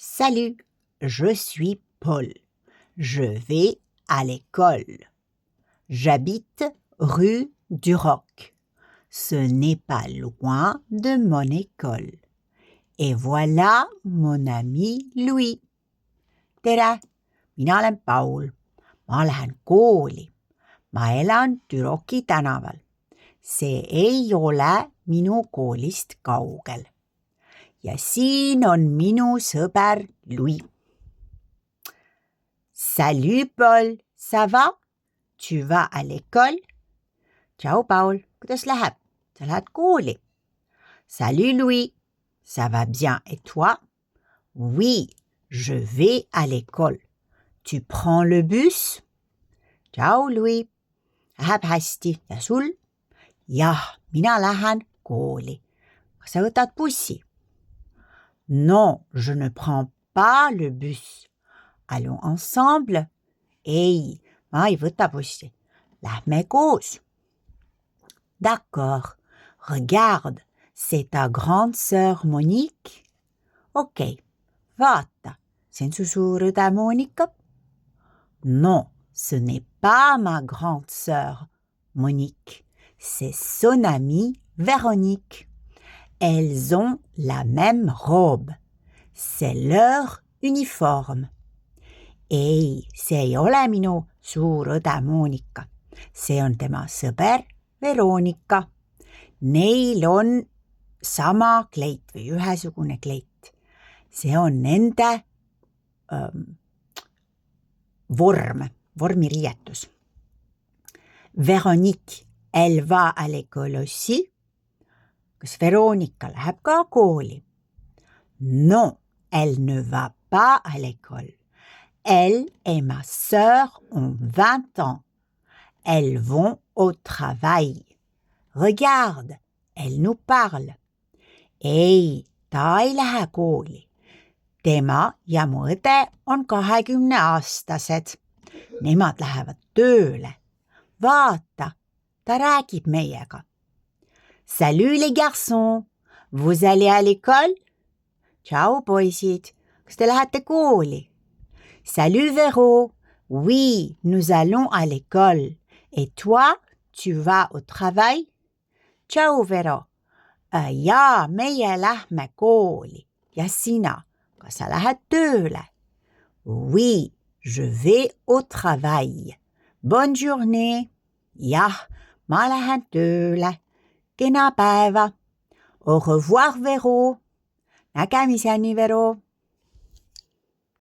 Salut, je suis Paul. Je vais à l'école. J'habite rue du Roc. Ce n'est pas loin de mon école. Et voilà mon ami Louis. Tere, mina olen Paul. Ma lähen kooli. Ma elan Düroki tänaval. See ei ole minu koolist kaugel. Ja siin on minu sõber Louis. Salut Paul, ça va? Tu vas à l'école? Ciao Paul, kuidas läheb? Sa lähed kooli? Salut Louis, ça va bien et toi? Oui, je vais à l'école. Tu prends le bus? Ciao Louis, läheb hästi ja sul? Jah, mina lähen kooli. Kas sa võtad bussi? Non, je ne prends pas le bus. Allons ensemble? Ei, ma ei võta bussi. Lähme koos. D'accord. Regarde, c'est ta grande sœur Monique. Okei, vaata, see on su suur õde Monika. Non, ce n'est pas ma grande sœur Monique. C'est son amie Véronique. Elles ont la même robe. C'est leur uniforme. Ei, see ei ole minu suur õde Monika. See on tema sõber Veronika. Neil on sama kleit või ühesugune kleit. See on nende vormiriietus. Véronique, elle va à l'école aussi. Kas Veronika läheb ka kooli? Non, elle ne va pas à l'école. Elle et ma sœur ont 20 ans. Elles vont au travail. Regarde, elle nous parle. Ei, ta ei lähe kooli. Tema ja mu õde on 20-aastased. Nemad lähevad tööle. Vaata, ta räägib meiega. Salut les garçons, vous allez à l'école? Ciao poisid, kas te lähete kooli? Salut Véro, oui, nous allons à l'école. Et toi, tu vas au travail? Ciao Véro, jaa, meie lähme kooli. Ja sina, kas sa lähed tööle? Oui, je vais au travail. Bonne journée. Jah, ma lähen tööle. Kena päeva. Au revoir, Véro. Nägemiseni, Véro.